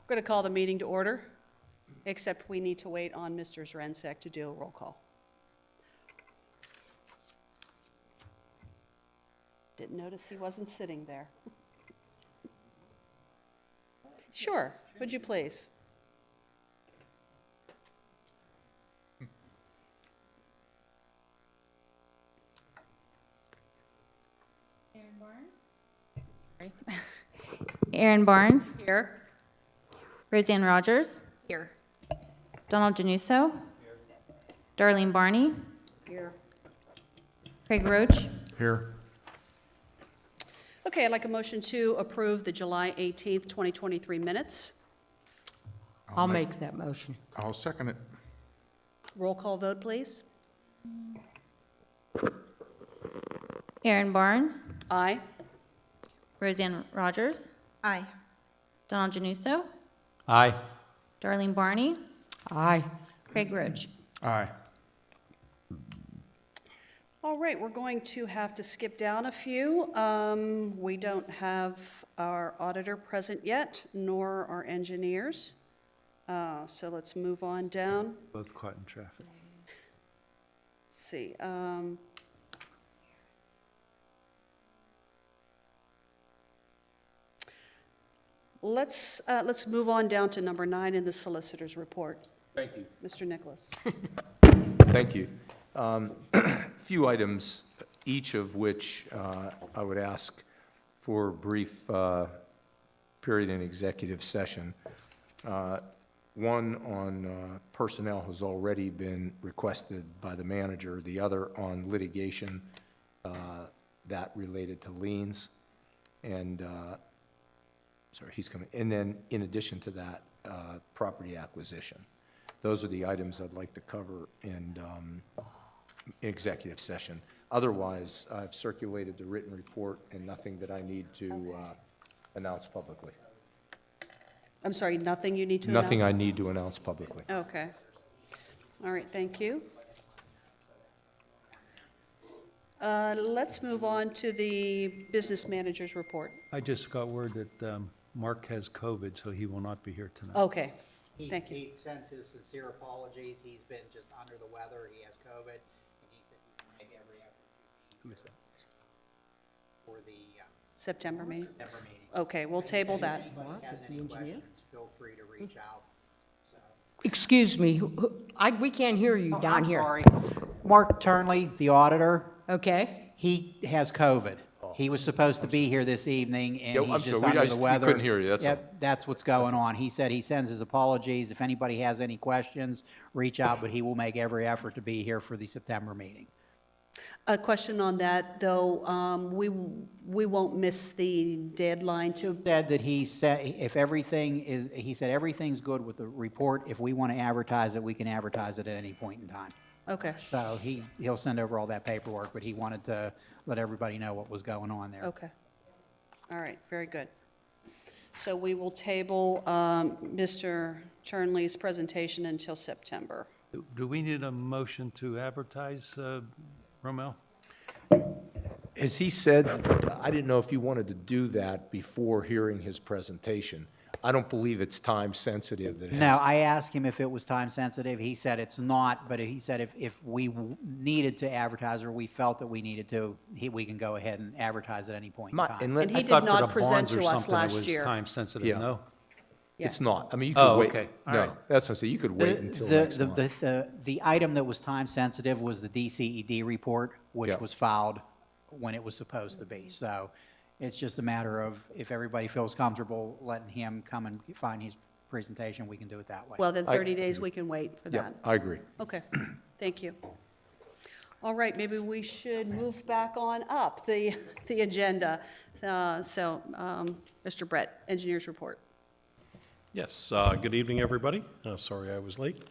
We're going to call the meeting to order, except we need to wait on Mr. Zrensek to do a roll call. Didn't notice he wasn't sitting there. Sure, would you please? Aaron Barnes, Here. Roseanne Rogers, Here. Donald Januso, Darlene Barney, Here. Craig Roach, Here. Okay, I'd like a motion to approve the July 18th, 2023 minutes. I'll make that motion. I'll second it. Roll call vote, please. Aaron Barnes, Aye. Roseanne Rogers, Aye. Donald Januso, Aye. Darlene Barney, Aye. Craig Roach. Aye. All right, we're going to have to skip down a few. We don't have our auditor present yet, nor our engineers. So let's move on down. Both caught in traffic. Let's see. Let's move on down to number 9 in the solicitor's report. Thank you. Mr. Nicholas. Thank you. Few items, each of which I would ask for a brief period in executive session. One on personnel has already been requested by the manager, the other on litigation that related to liens. And, sorry, he's coming. And then in addition to that, property acquisition. Those are the items I'd like to cover in executive session. Otherwise, I've circulated the written report and nothing that I need to announce publicly. I'm sorry, nothing you need to announce? Nothing I need to announce publicly. Okay. All right, thank you. Let's move on to the business manager's report. I just got word that Mark has COVID, so he will not be here tonight. Okay, thank you. He sends his sincere apologies. He's been just under the weather. He has COVID, and he said he would make every effort to be here for the September meeting? September meeting. Okay, we'll table that. If anybody has any questions, feel free to reach out. So, Excuse me, we can't hear you down here. I'm sorry. Mark Turnley, the auditor, Okay? he has COVID. He was supposed to be here this evening, and Yeah, he's I'm just sorry. under the We weather. couldn't hear you, that's all. Yep, that's what's going on. He said he sends his apologies. If anybody has any questions, reach out, but he will make every effort to be here for the September meeting. A question on that, though, we won't miss the deadline to, Said that he said, if everything is, he said everything's good with the report. If we want to advertise it, we can advertise it at any point in time. okay, So he'll send over all that paperwork, but he wanted to let everybody know what was going on there. okay. All right, very good. So we will table Mr. Turnley's presentation until September. Do we need a motion to advertise, Romel? As he said, I didn't know if you wanted to do that before hearing his presentation. I don't believe it's time sensitive that it No, has. I asked him if it was time sensitive. He said it's not, but he said if we needed to advertise or we felt that we needed to, we can go ahead and advertise at any point in My- time. and let- And he I did thought for not the present bonds or to us something, last it was year. time sensitive, Yeah. no? Yeah. It's not. I mean, you could Oh, wait. okay. All No, right. that's what I'm saying. You could wait until next month. The item that was time sensitive was the DCED report, which Yeah. was filed when it was supposed to be. So it's just a matter of if everybody feels comfortable letting him come and find his presentation, we can do it that way. Well, then 30 days, we can wait for Yeah, that. I agree. Okay, thank you. All right, maybe we should move back on up the agenda. Mr. Brett, engineer's report. Yes, good evening, everybody. Sorry I was late.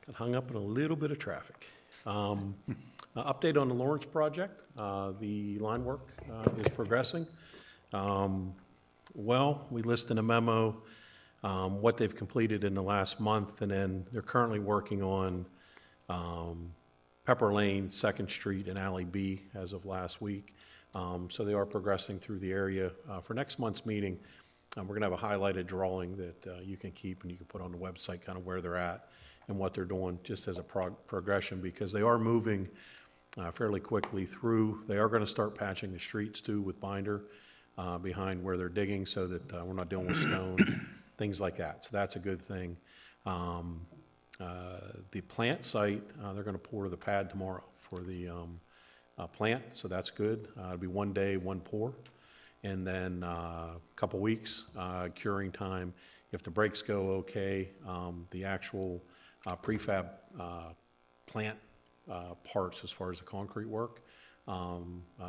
Got hung up in a little bit of traffic. Update on the Lawrence project. The line work is progressing. Well, we list in a memo what they've completed in the last month, and then they're currently working on Pepper Lane, 2nd Street, and Alley B as of last week. So they are progressing through the area. For next month's meeting, We're going to have a highlighted drawing that you can keep and you can put on the website, kind of where they're at and what they're doing, just as a progression, because they are moving fairly quickly through. They are going to start patching the streets too with binder behind where they're digging, so that we're not dealing with stone, things like that. So that's a good thing. The plant site, they're going to pour the pad tomorrow for the plant, so that's good. It'll be 1 day, 1 pour. And then a couple weeks, curing time. If the brakes go okay, the actual prefab plant parts, as far as the concrete work,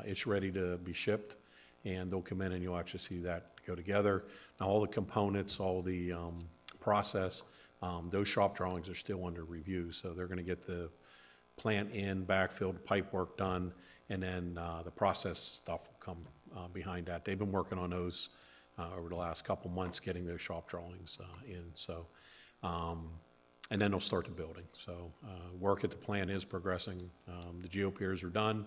it's ready to be shipped, and they'll come in and you'll actually see that go together. Now, all the components, all the process, those shop drawings are still under review, so they're going to get the plant in, backfilled, pipe work done, and then the process stuff will come behind that. They've been working on those over the last couple months, getting those shop drawings in. So, and then they'll start the building. So work at the plant is progressing. The geopiers are done.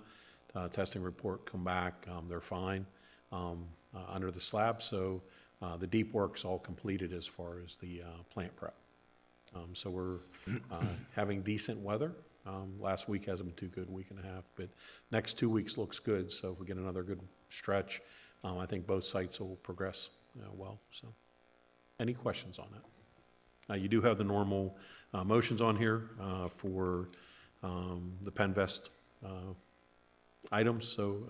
Testing report come back. They're fine under the slab. So the deep work's all completed as far as the plant prep. So we're having decent weather. Last week hasn't been too good, week and a half, but next 2 weeks looks good. So if we get another good stretch, I think both sites will progress well. So any questions on that? You do have the normal motions on here for the Penvest items. So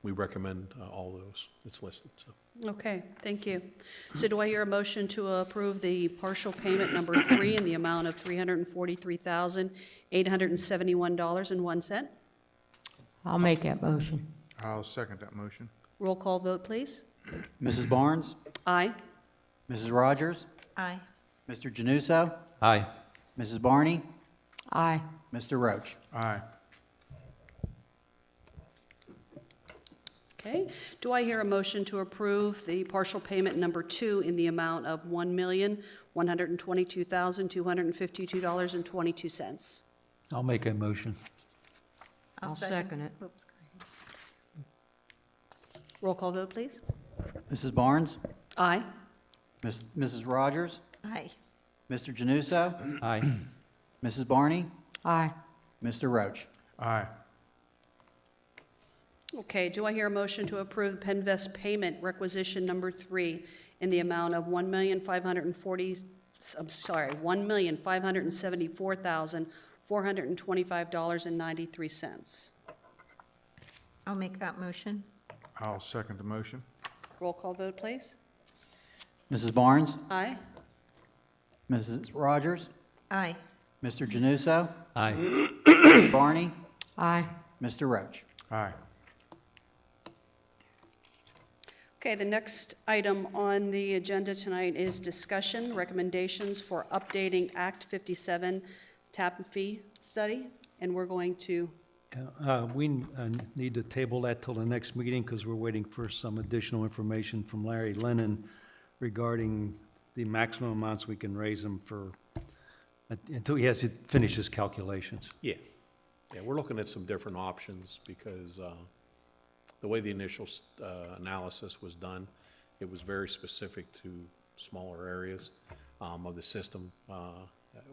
we recommend all those. It's listed. So. Okay, thank you. So do I hear a motion to approve the partial payment number 3 in the amount of $343,871.01? I'll make that motion. I'll second that motion. Roll call vote, please. Mrs. Barnes? Aye. Mrs. Rogers? Aye. Mr. Januso? Aye. Mrs. Barney? Aye. Mr. Roach? Aye. Okay. Do I hear a motion to approve the partial payment number 2 in the amount of $1,122,252.22? I'll make a motion. I'll second it. Roll call vote, please. Mrs. Barnes? Aye. Mrs. Rogers? Aye. Mr. Januso? Aye. Mrs. Barney? Aye. Mr. Roach? Aye. Okay, do I hear a motion to approve the Penvest payment requisition number 3 in the amount of $1,574,425.93? I'll make that motion. I'll second the motion. Roll call vote, please. Mrs. Barnes? Aye. Mrs. Rogers? Aye. Mr. Januso? Aye. Mrs. Barney? Aye. Mr. Roach? Aye. Okay, the next item on the agenda tonight is discussion, recommendations for updating Act 57 tap fee study, and we're going to, We need to table that till the next meeting because we're waiting for some additional information from Larry Lennon regarding the maximum amounts we can raise them for, until he has to finish his calculations. Yeah, we're looking at some different options because the way the initial analysis was done, it was very specific to smaller areas of the system.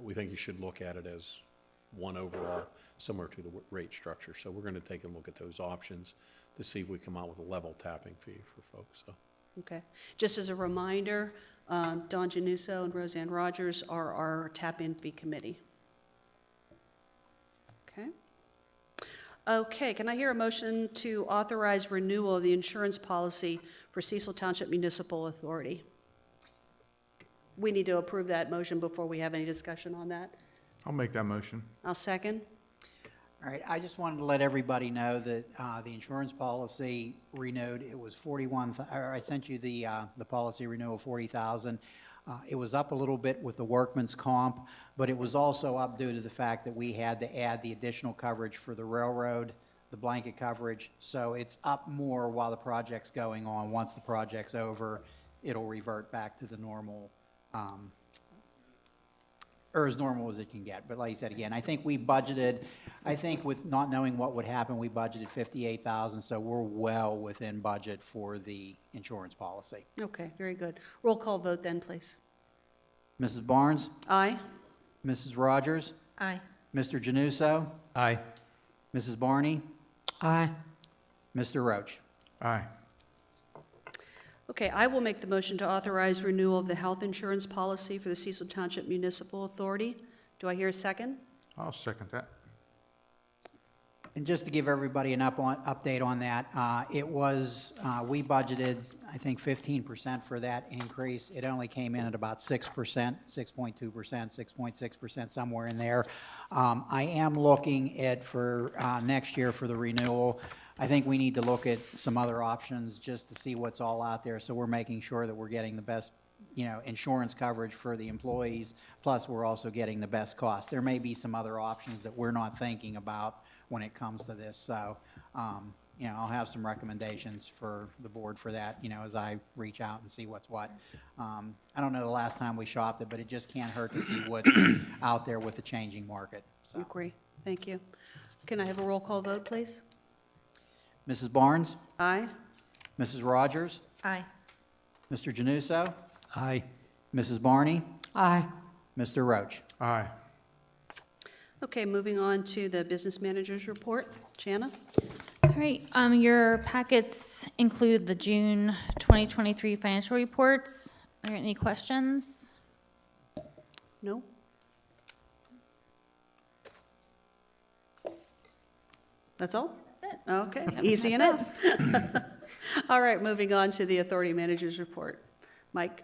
We think you should look at it as one overall, similar to the rate structure. So we're going to take a look at those options to see if we come out with a level tapping fee for folks. So. okay. Just as a reminder, Don Januso and Roseanne Rogers are our tap-in fee committee. Okay. Okay, can I hear a motion to authorize renewal of the insurance policy for Cecil Township Municipal Authority? We need to approve that motion before we have any discussion on that. I'll make that motion. I'll second. All right, I just wanted to let everybody know that the insurance policy renewed, it was 41, I sent you the policy renewal, 40,000. It was up a little bit with the workman's comp, but it was also up due to the fact that we had to add the additional coverage for the railroad, the blanket coverage. So it's up more while the project's going on. Once the project's over, it'll revert back to the normal or as normal as it can get. But like I said, again, I think we budgeted, I think with not knowing what would happen, we budgeted 58,000, so we're well within budget for the insurance policy. Okay, very good. Roll call vote then, please. Mrs. Barnes? Aye? Mrs. Rogers? Aye. Mr. Januso? Aye. Mrs. Barney? Aye. Mr. Roach? Aye. Okay, I will make the motion to authorize renewal of the health insurance policy for the Cecil Township Municipal Authority. Do I hear a second? I'll second that. And just to give everybody an update on that, it was, we budgeted, I think, 15% for that increase. It only came in at about 6%, 6.2%, 6.6%, somewhere in there. I am looking at for next year for the renewal. I think we need to look at some other options just to see what's all out there. So we're making sure that we're getting the best, insurance coverage for the employees, plus we're also getting the best cost. There may be some other options that we're not thinking about when it comes to this. So, I'll have some recommendations for the board for that, as I reach out and see what's what. I don't know the last time we shopped it, but it just can't hurt to see what's out there with the changing market. So, Agree. Thank you. Can I have a roll call vote, please? Mrs. Barnes, Aye? Mrs. Rogers, Aye. Mr. Januso, Aye. Mrs. Barney, Aye. Mr. Roach. Aye. Okay, moving on to the business manager's report. Jana? All right, your packets include the June 2023 financial reports. Are there any questions? No? That's all? That's it. Okay, easy That's enough. All right, moving on to the authority manager's report. Mike?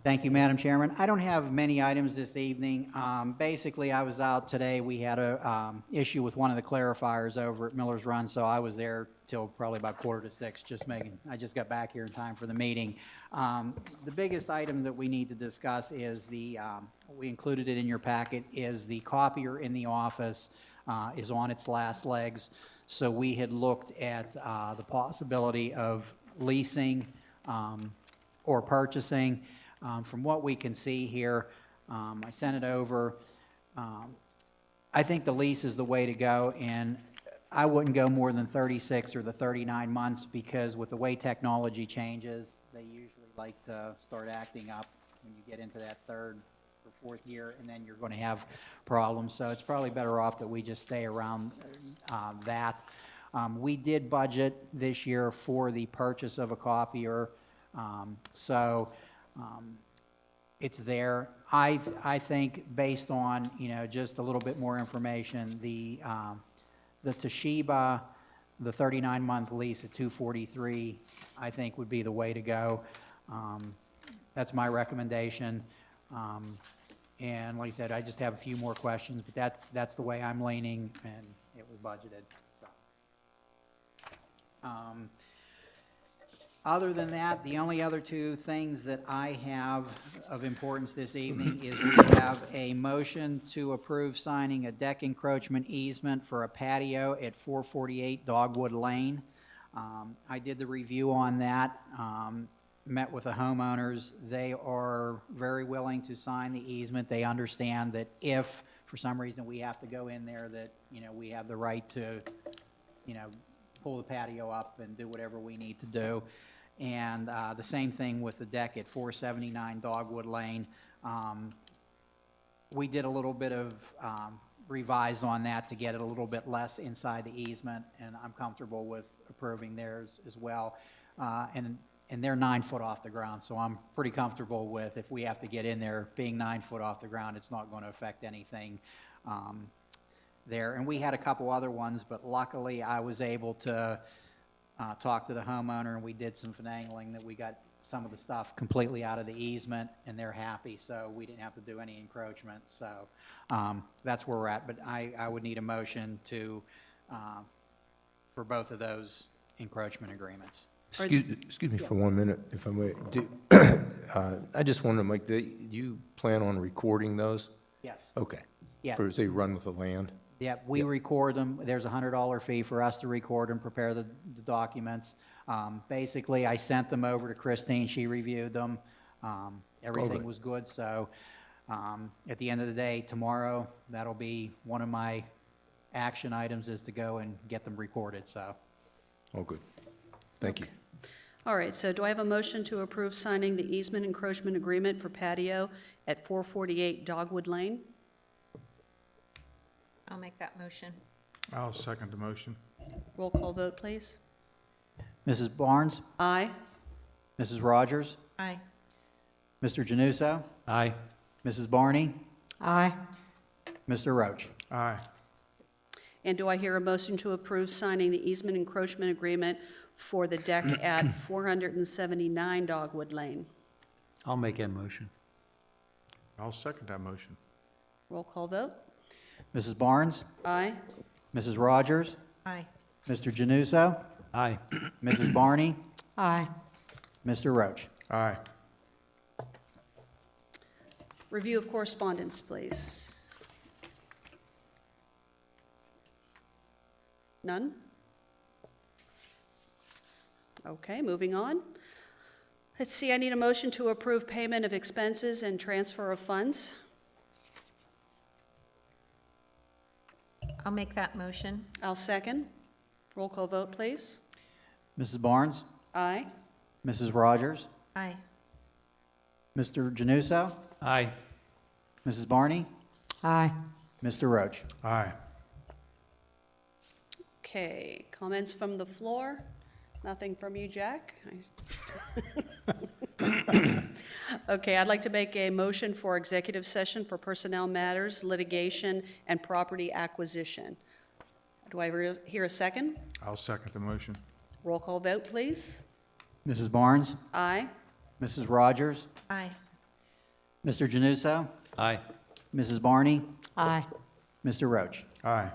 Thank you, Madam Chairman. I don't have many items this evening. Basically, I was out today. We had a issue with one of the clarifiers over at Miller's Run, so I was there till probably about 5:45, I just got back here in time for the meeting. The biggest item that we need to discuss is we included it in your packet, is the copier in the office is on its last legs. So we had looked at the possibility of leasing or purchasing. From what we can see here, I sent it over. I think the lease is the way to go, and I wouldn't go more than 36 or the 39 months, because with the way technology changes, they usually like to start acting up when you get into that third or fourth year, and then you're going to have problems. So it's probably better off that we just stay around that. We did budget this year for the purchase of a copier, it's there. I think based on, just a little bit more information, the Toshiba, the 39-month lease at $243, I think would be the way to go. That's my recommendation. And like I said, I just have a few more questions, but that's the way I'm leaning, and it was budgeted, so. Other than that, the only other two things that I have of importance this evening is we have a motion to approve signing a deck encroachment easement for a patio at 448 Dogwood Lane. I did the review on that, met with the homeowners. They are very willing to sign the easement. They understand that if, for some reason, we have to go in there, that, we have the right to, pull the patio up and do whatever we need to do. And the same thing with the deck at 479 Dogwood Lane. We did a little bit of revise on that to get it a little bit less inside the easement, and I'm comfortable with approving theirs as well. And they're 9 foot off the ground, so I'm pretty comfortable with, if we have to get in there, being 9 foot off the ground, it's not going to affect anything there. And we had a couple other ones, but luckily I was able to talk to the homeowner, and we did some finagling that we got some of the stuff completely out of the easement, and they're happy, so we didn't have to do any encroachment. So that's where we're at. But I would need a motion to for both of those encroachment agreements. Excuse me for 1 minute, if I may. I just wonder, Mike, do you plan on recording those? Yes. Okay. Yeah. For, say, run with the land? Yeah, we record them. There's a $100 fee for us to record and prepare the documents. Basically, I sent them over to Christine. She reviewed them. Everything Okay. was good, so At the end of the day, tomorrow, that'll be one of my action items is to go and get them recorded, so. Oh, good. Thank you. All right, so do I have a motion to approve signing the easement encroachment agreement for patio at 448 Dogwood Lane? I'll make that motion. I'll second the motion. Roll call vote, please. Mrs. Barnes? Aye. Mrs. Rogers? Aye. Mr. Januso? Aye. Mrs. Barney? Aye. Mr. Roach? Aye. And do I hear a motion to approve signing the easement encroachment agreement for the deck at 479 Dogwood Lane? I'll make that motion. I'll second that motion. Roll call vote. Mrs. Barnes? Aye. Mrs. Rogers? Aye. Mr. Januso? Aye. Mrs. Barney? Aye. Mr. Roach? Aye. Review of correspondence, please. None? Okay, moving on. Let's see, I need a motion to approve payment of expenses and transfer of funds. I'll make that motion. I'll second. Roll call vote, please. Mrs. Barnes? Aye. Mrs. Rogers? Aye. Mr. Januso? Aye. Mrs. Barney? Aye. Mr. Roach? Aye. Okay, comments from the floor? Nothing from you, Jack? Okay, I'd like to make a motion for executive session for personnel matters, litigation, and property acquisition. Do I hear a second? I'll second the motion. Roll call vote, please. Mrs. Barnes? Aye. Mrs. Rogers? Aye. Mr. Januso? Aye. Mrs. Barney? Aye. Mr. Roach? Aye.